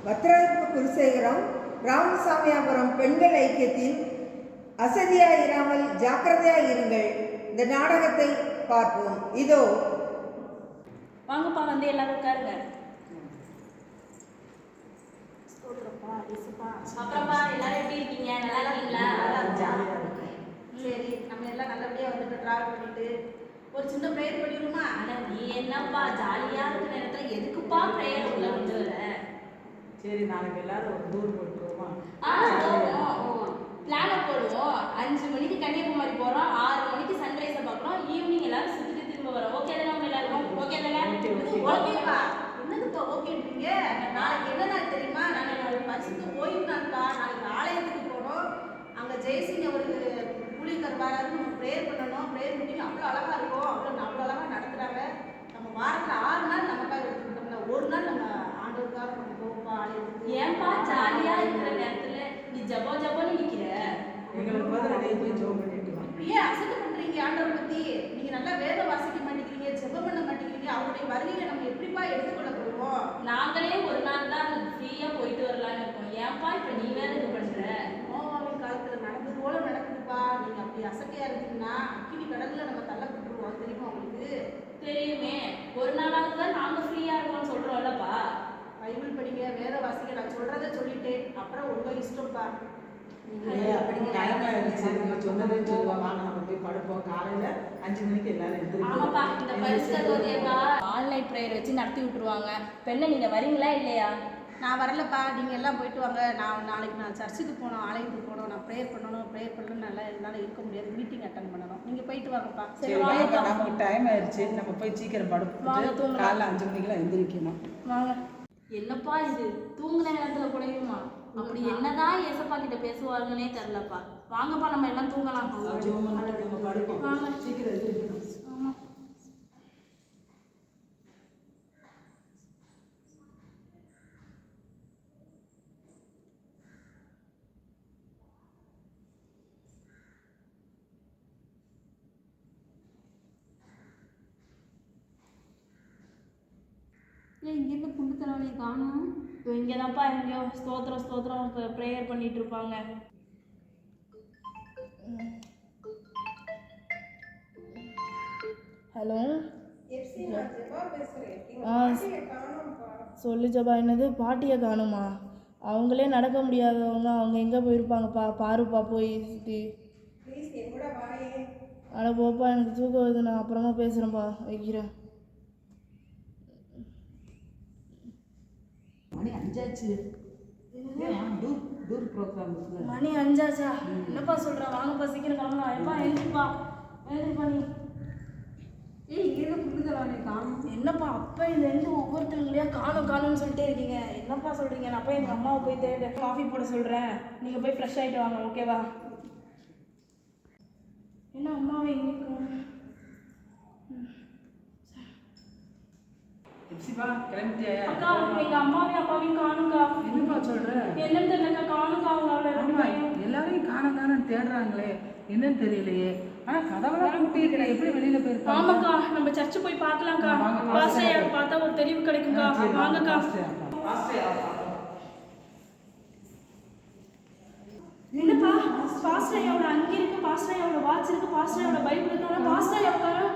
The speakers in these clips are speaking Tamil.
பத்ராயப்ப குருசேகரம் ராமசாமியாபுரம் பெண்கள் ஐக்கியத்தின் அசதியாயிராமல் ஜாக்கிரதையாயிருங்கள் இந்த நாடகத்தை பார்ப்போம். இதோ வாங்கப்பா, வந்து எல்லாரும் உட்காருங்க. அப்புறம்ப்பா எல்லாரும் எப்படி இருக்கீங்க? நல்லா இருக்கீங்களா? சரி, நம்ம எல்லாம் நல்லபடியாக வந்துட்டு ட்ராவல் பண்ணிட்டு ஒரு சின்ன ப்ரேயர் பண்ணிடுமா? ஆனால் நீ என்னப்பா ஜாலியாக இருக்கிற நேரத்தில் எதுக்குப்பா ப்ரேயர் உள்ள கொண்டு வர? சரி, நாளைக்கு எல்லாரும் ஒரு டூர் போட்டுருவோமா? போவோம், பிளானை போடுவோம். 5 மணிக்கு கன்னியாகுமரி போகிறோம், 6 மணிக்கு சன்ரைஸை பார்க்குறோம், ஈவினிங் எல்லாரும் சுற்றிட்டு திரும்ப வரோம். ஓகே தானே? நம்ம எல்லாருக்கும் ஓகே தானே? ஓகேப்பா. என்னதுப்பா ஓகேன்றீங்க? நாளைக்கு என்ன நாள் தெரியுமா? நாங்கள் பரிசுக்கு போயிருந்தாங்கப்பா. நாளைக்கு ஆலயத்துக்கு போனோம். அங்கே ஜெயசிங் அவருக்கு கூலியர் வராது, நம்ம ப்ரேயர் பண்ணணும். ப்ரேயர் மீட்டிங் அவ்வளோ அழகாக இருக்கும், அவ்வளோ அழகாக நடத்துகிறாங்க. நம்ம வாரத்தில் 6 நாள் நமக்காக எடுத்துக்கிட்டோம்ல, ஒரு நாள் நம்ம ஆண்டவருக்காக நம்ம போவோம்ப்பா ஆலயத்துக்கு. ஏன்பா ஜாலியாக இருக்கிற நேரத்தில் நீ ஜபோன்னு நிற்கிற? எங்களுக்கு பதில் போய் ஜோம் பண்ணிட்டு வாங்க. ஏன் அசட்டை பண்றீங்க? ஆண்டவரை பத்தி நீங்க நல்லா வேத வாசிக்க மாட்டேங்கிறீங்க, ஜெபம் பண்ண மாட்டேங்கிறீங்க. அவருடைய வருகையை நம்ம எப்படிப்பா எடுத்துக்கொள்ள போறோம்? நாங்களே ஒரு நாள் தான் ஃப்ரீயா போயிட்டு வரலான்னு இருக்கோம். ஏன்பா இப்ப நீ வேற இது பண்ற? நோவாவின் காலத்துல நடந்தது போல நடக்குதுப்பா. நீங்க அப்படி அசட்டையா இருந்தீங்கன்னா அக்கினி கடல்ல நம்ம தள்ளப்பட்டுருவோம். தெரியுமா உங்களுக்கு? தெரியுமே, ஒரு நாளாவது தான் நாங்க ஃப்ரீயா இருக்கோம்னு சொல்றோம்லப்பா. பைபிள் படிங்க, வேத வாசிக்க. நான் சொல்றதை சொல்லிட்டேன், அப்புறம் உங்க இஷ்டம்ப்பா. டைம் ஆயிடுச்சு, நீங்க சொன்னதே சொல்லுவாங்க. நம்ம போய் படுப்போம். காலையில 5 மணிக்கு எல்லாரும் ஆமாப்பா, இந்த பரிசுத்த ஜோதியக்கா ஆன்லைன் ப்ரேயர் வச்சு நடத்தி விட்டுருவாங்க. பெண்ணை நீங்க வரீங்களா இல்லையா? நான் வரலப்பா, நீங்கள் எல்லாம் போயிட்டு வாங்க. நாளைக்கு சர்ச்சுக்கு போகணும், ஆலயத்துக்கு போகணும். நான் ப்ரேயர் பண்ணணும் நல்லா என்னால் இருக்க முடியாது. மீட்டிங் அட்டன் பண்ணணும். நீங்கள் போயிட்டு வாங்கப்பா. சரி, நமக்கு டைம் ஆயிடுச்சு, நம்ம போய் சீக்கிரம் படுப்போம். காலைல 5 மணிக்கெல்லாம் எந்திரிக்கணும். வாங்க. என்னப்பா இது, தூங்குன நேரத்துல குறையுமா? அப்படி என்னதான் ஏசப்பா கிட்ட பேசுவாங்கன்னே தெரியலப்பா. வாங்கப்பா, நம்ம எல்லாம் தூங்கலாம். நம்ம படுப்போம், சீக்கிரம் எந்திரிக்கணும். ஆமா. இங்கேருந்து புண்டு தலைவலியை காணும். இங்கே தான்ப்பா எங்கேயோ ஸ்தோத்திரம் ப்ரேயர் பண்ணிட்டு இருப்பாங்க. ஹலோ, சொல்லு ஜபா. என்னது பாட்டியை காணுமா? அவங்களே நடக்க முடியாதவங்க, அவங்க எங்கே போயிருப்பாங்கப்பா? பாருப்பா போய் சுற்றி. அட போப்பா, எனக்கு தூக்கம் வருது, நான் அப்புறமா பேசுகிறேன்ப்பா, வைக்கிறேன். மணி 5 ஆச்சு. டூர் ப்ரோக்ராம் இருக்குல்ல. மணி 5 ஆச்சா? என்னப்பா சொல்கிறேன், வாங்கப்பா சீக்கிரம் கிளம்பலாம். எப்பா எழுந்திருப்பா நீ. இங்கேருந்து புண்டு தலைவலியை காணும். என்னப்பா அப்போ இதுலேருந்து ஒவ்வொருத்தவங்களையா காணும்னு சொல்லிட்டே இருக்கீங்க? என்னப்பா சொல்கிறீங்க? நான் போய் எங்கள் அம்மாவை போய் தேட காஃபி போட சொல்கிறேன். நீங்கள் போய் ஃப்ரெஷ் ஆகிட்டு வாங்க, ஓகேவா? என்ன அம்மாவை எங்கே? கிளம்பிட்டியா? அக்கா, எங்க அம்மாவையும் அப்பாவையும் காணுங்கா. என்னப்பா சொல்ற? என்னன்னு தெரியலக்கா, காணுங்கா. அவங்க எல்லாரையும் காணம் தேடுறாங்களே, என்னன்னு தெரியலையே. ஆனா கதவெல்லாம் பூட்டிட்டு எப்படி வெளியில போயிருக்காங்க? ஆமாக்கா, நம்ம சர்ச்சு போய் பார்க்கலாம்க்கா. பாஸ்டர் பார்த்தா ஒரு தெளிவு கிடைக்கும்க்கா. வாங்கக்கா. என்னப்பா, பாஸ்டர் ஐயாவோட அங்கே இருக்கு, பாஸ்டர் ஐயாவோட வாட்ச் இருக்கு, பாஸ்டர் ஐயாவோட பைபிள் இருக்கு. ஆனால் பாஸ்டர் ஐயாவுக்கான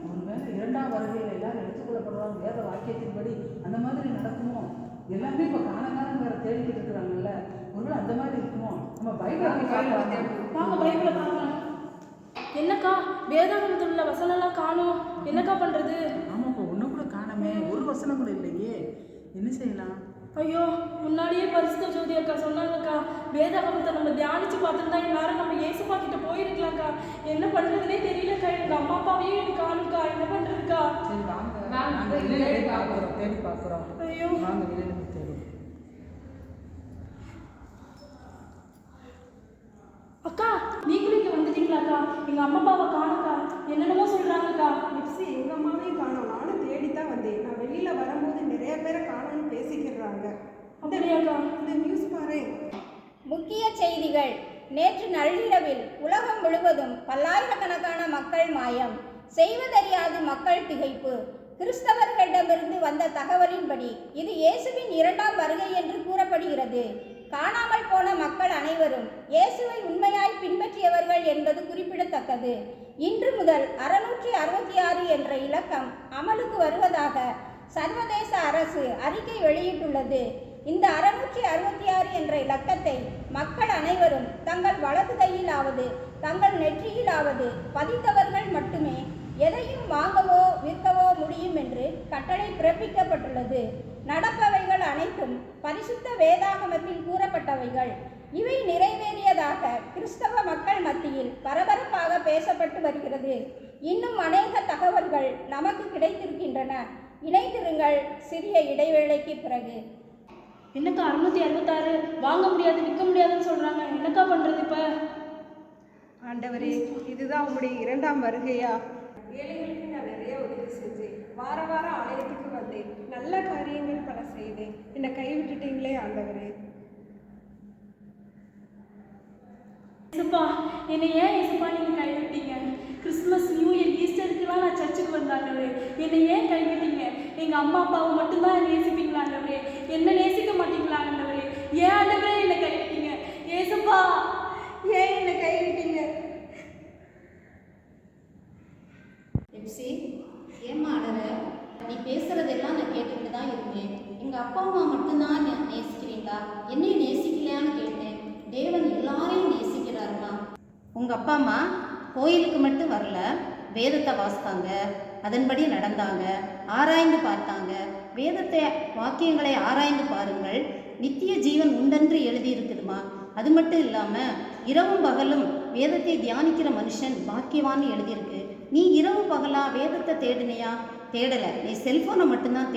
ஒருவேளை 2ஆம் வருகையில் எல்லாரும் எடுத்துக்கொள்ளப்படுவாங்க. வேத வாக்கியத்தின்படி அந்த மாதிரி நடக்குமோ? எல்லாமே இப்போ காணம் வேற தேடிக்கிட்டு இருக்கிறாங்கல்ல, ஒருவேளை அந்த மாதிரி இருக்குமோ? நம்ம பைபிள் வாங்க, பைபிளை பார்க்கலாம். என்னக்கா, வேதாகமத்தில் உள்ள வசனம்லாம் காணும், என்னக்கா பண்றது? ஆமாப்பா, ஒன்றும் கூட காணமே, ஒரு வசனம் கூட இல்லையே. என்ன செய்யலாம்? ஐயோ, முன்னாடியே பரிசுத்த ஜோதி அக்கா சொன்னாங்கக்கா, வேதாகமத்தை நம்ம தியானிச்சு பார்த்துருந்தா எல்லாரும் நம்ம ஏசப்பா கிட்ட போயிருக்கலாம்க்கா. என்ன பண்றதுனே தெரியலக்கா. எங்க அம்மா அப்பாவையும் எனக்கு காணுக்கா. என்ன பண்றதுக்கா? சரி வாங்க, தேடி பார்க்குறோம். ஐயோ, வாங்க வெளியில தேடி. அக்கா நீங்களும் இங்க வந்துட்டீங்களாக்கா? எங்க அம்மா அப்பாவை காணுக்கா. என்னென்னமோ சொல்றாங்கக்கா. எங்க அம்மாவையும் காணோம். நானும் தேடித்தான் வந்தேன். நான் வெளியில வரும்போது நிறைய பேரை காணோம்னு பேசிக்கிறாங்க. அப்படியாக்கா? இந்த நியூஸ் பாரு. முக்கிய செய்திகள். நேற்று நள்ளிரவில் உலகம் முழுவதும் பல்லாயிரக்கணக்கான மக்கள் மாயம். செய்வதறியாது மக்கள் திகைப்பு. கிறிஸ்தவர்களிடமிருந்து வந்த தகவலின்படி இது இயேசுவின் 2ஆம் வருகை என்று சொல்லப்படுகிறது. காணாமல் போன மக்கள் அனைவரும் இயேசுவை உண்மையாய் பின்பற்றியவர்கள் என்பது குறிப்பிடத்தக்கது. இன்று முதல் 666 என்ற இலக்கம் அமலுக்கு வருவதாக சர்வதேச அரசு அறிக்கை வெளியிட்டுள்ளது. இந்த 666 என்ற இலக்கத்தை மக்கள் அனைவரும் தங்கள் வலது கையிலாவது தங்கள் நெற்றியிலாவது பதித்தவர்கள் மட்டுமே எதையும் வாங்கவோ விற்கவோ முடியும் என்று கட்டளை பிறப்பிக்கப்பட்டுள்ளது. நடப்பவைகள் அனைத்தும் பரிசுத்த வேதாகமத்தில் கூறப்பட்டவைகள். இவை நிறைவேறியதாக கிறிஸ்தவ மக்கள் மத்தியில் பரபரப்பாக பேசப்பட்டு வருகிறது. இன்னும் அநேக தகவல்கள் நமக்கு கிடைத்திருக்கின்றன. இணைந்திருங்கள் சிறிய இடைவேளைக்கு பிறகு. என்னக்கா 666 வாங்க முடியாது விற்க முடியாதுன்னு சொல்றாங்க, என்னக்கா பண்றது இப்ப? ஆண்டவரே, இதுதான் உம்முடைய 2ஆம் வருகையா? ஏழைகளுக்கு நான் நிறைய உதவி செஞ்சேன். வார வாரம் ஆலயத்துக்கு வந்தேன். நல்ல காரியங்கள் பல செய்தேன். என்னை கைவிட்டுட்டீங்களே ஆண்டவரே. ஏசப்பா, என்னை ஏன் ஏசப்பா நீங்க கைவிட்டீங்க? கிறிஸ்துமஸ், நியூ இயர், ஈஸ்டருக்குலாம் நான் சர்ச்சுக்கு வந்தாண்டவரே, என்னை ஏன் கைவிட்டீங்க? எங்க அம்மா அப்பாவை மட்டும்தான் நேசிப்பீங்களா ஆண்டவரே? என்ன நேசிக்க மாட்டீங்களா ஆண்டவரே? ஏன் ஆண்டவரே என்னை கைவிட்டீங்க? ஏசப்பா, ஏன் என்னை கைவிட்டீங்க? எப்சி, ஏம்மா அழற? நீ பேசுறதெல்லாம் நான் கேட்டுக்கிட்டு தான் இருந்தேன். எங்கள் அப்பா அம்மா மட்டும்தான் நேசிக்கிறீங்களா? என்னையும் நேசிக்கலையான்னு கேட்டேன். தேவன் எல்லாரையும் நேசிக்கிறாருமா. உங்கள் அப்பா அம்மா கோயிலுக்கு மட்டும் வரல, வேதத்தை வாசித்தாங்க, அதன்படி நடந்தாங்க, ஆராய்ந்து பார்த்தாங்க. வேதத்தை வாக்கியங்களை ஆராய்ந்து பாருங்கள், நித்திய ஜீவன் உண்டென்று எழுதியிருக்குதுமா. அது மட்டும் இல்லாமல் இரவும் பகலும் வேதத்தை தியானிக்கிற மனுஷன் பாக்கியவான்னு எழுதியிருக்கு. நீ இரவு பகலா வேதத்தை தேடினியா? தேடலை, நீ செல்ஃபோனை மட்டும்தான்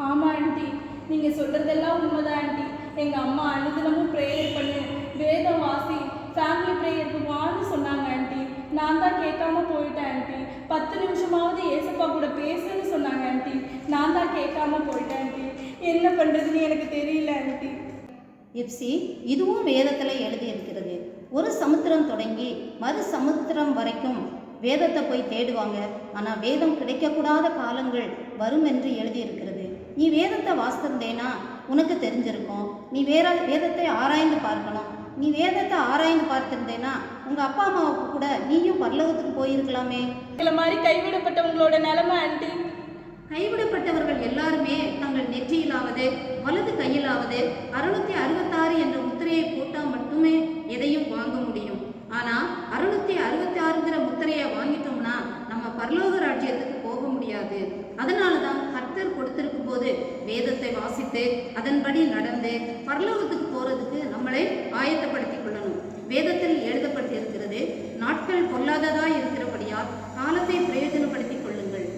ஆமா ஆண்டி, நீங்க சொல்றதெல்லாம் உண்மைதான் ஆண்டி. எங்க அம்மா அனுதினமும் ப்ரேயர் பண்ணு, வேதம் வாசி, ஃபேமிலி ப்ரேயருக்கு வான்னு சொன்னாங்க ஆண்டி. நான் தான் கேட்காம போயிட்டேன் ஆண்டி. 10 நிமிஷமாவது ஏசப்பா கூட பேசுன்னு சொன்னாங்க ஆண்டி. நான் தான் கேட்காம போயிட்டேன் ஆண்டி. என்ன பண்றதுன்னு எனக்கு தெரியல ஆண்டி. எப்சி, இதுவும் வேதத்தில் எழுதியிருக்கிறது. ஒரு சமுத்திரம் தொடங்கி மறு சமுத்திரம் வரைக்கும் வேதத்தை போய் தேடுவாங்க. ஆனால் வேதம் கிடைக்கக்கூடாத காலங்கள் வரும் என்று எழுதியிருக்கிறது. நீ வேதத்தை வாசித்திருந்தேனா உனக்கு தெரிஞ்சிருக்கும். நீ வேதத்தை ஆராய்ந்து பார்க்கணும். நீ வேதத்தை ஆராய்ந்து பார்த்திருந்தேனா உங்கள் அப்பா அம்மாவுக்கு கூட நீயும் பரலோகத்துக்கு போயிருக்கலாமே. இந்த மாதிரி கைவிடப்பட்டவங்களோட நிலைமை ஆண்டி. கைவிடப்பட்டவர்கள் எல்லாருமே தங்கள் நெற்றியிலாவது வலது கையிலாவது 666 என்ற முத்திரையை போட்டால் மட்டுமே எதையும் வாங்க முடியும். ஆனால் 666ங்கிற முத்திரையை வாங்கிட்டோம்னா நம்ம பரலோக ராஜ்யத்துக்கு போக முடியாது. அதனால தான் கர்த்தர் கொடுத்திருக்கும் போது வேதத்தை வாசித்து அதன்படி நடந்து பரலோகத்துக்கு போகிறதுக்கு நம்மளை ஆயத்தப்படுத்திக் கொள்ளணும். வேதத்தில் எழுதப்பட்டு இருக்கிறது, நாட்கள் பொல்லாததாக இருக்கிறபடியால் காலத்தை பிரயோஜனப்படுத்திக் கொள்ளுங்கள்.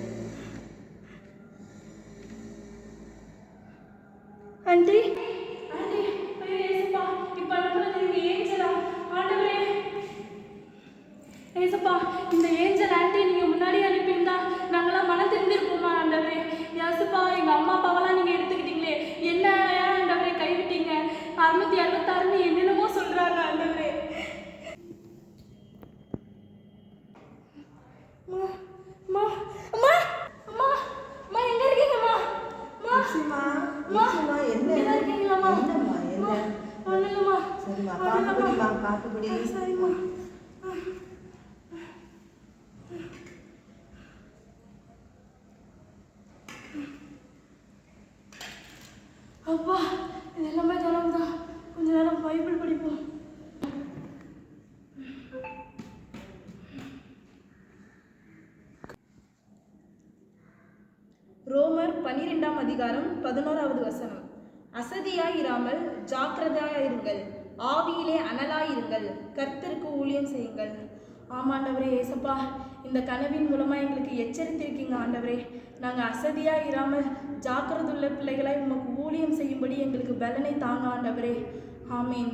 ஆண்டி, ஆண்டி, ஏசப்பா, இப்போ அனுப்புறது இந்த ஏஞ்சலா? ஆண்டவரே ஏசப்பா, இந்த ஏஞ்சல் ஆண்டி நீங்கள் முன்னாடி அனுப்பியிருந்தா நாங்களாம் மனம் தெரிஞ்சிருப்போமா ஆண்டவரே? ஏசப்பா, எங்கள் அம்மா அப்பாவெல்லாம் நீங்கள் எடுத்துக்கிட்டீங்களே, என்ன ஏன் ஆண்டவரே கைவிட்டீங்க? 666 என்னென்னமோ சொல்கிறாங்க ஆண்டவரே. அம்மா, அம்மா, அம்மா, அம்மா, எங்க இருக்கீங்கம்மா? என்ன இருக்கீங்களாம்மா? ஒண்ணுங்கம்மா. சரிம்மா. அப்பா, இது எல்லாமே தொடர்ந்துதான். கொஞ்ச நேரம் பைபிள் படிப்போம். ரோமர் 12ஆம் அதிகாரம் 11வது வசனம். அசதியாயிராமல் ஜாக்கிரதையாயிருங்கள், ஆவியிலே அனலாயிருங்கள், கர்த்தருக்கு ஊழியம் செய்யுங்கள். ஆமாண்டவரே ஏசப்பா, இந்த கனவின் மூலமாக எங்களுக்கு எச்சரித்திருக்கீங்க ஆண்டவரே. நாங்கள் அசதியாக இராமல் ஜாக்கிரதுள்ள பிள்ளைகளாய் உமக்கு ஊழியம் செய்யும்படி எங்களுக்கு பலனை தாங்க ஆண்டவரே. ஆமீன்.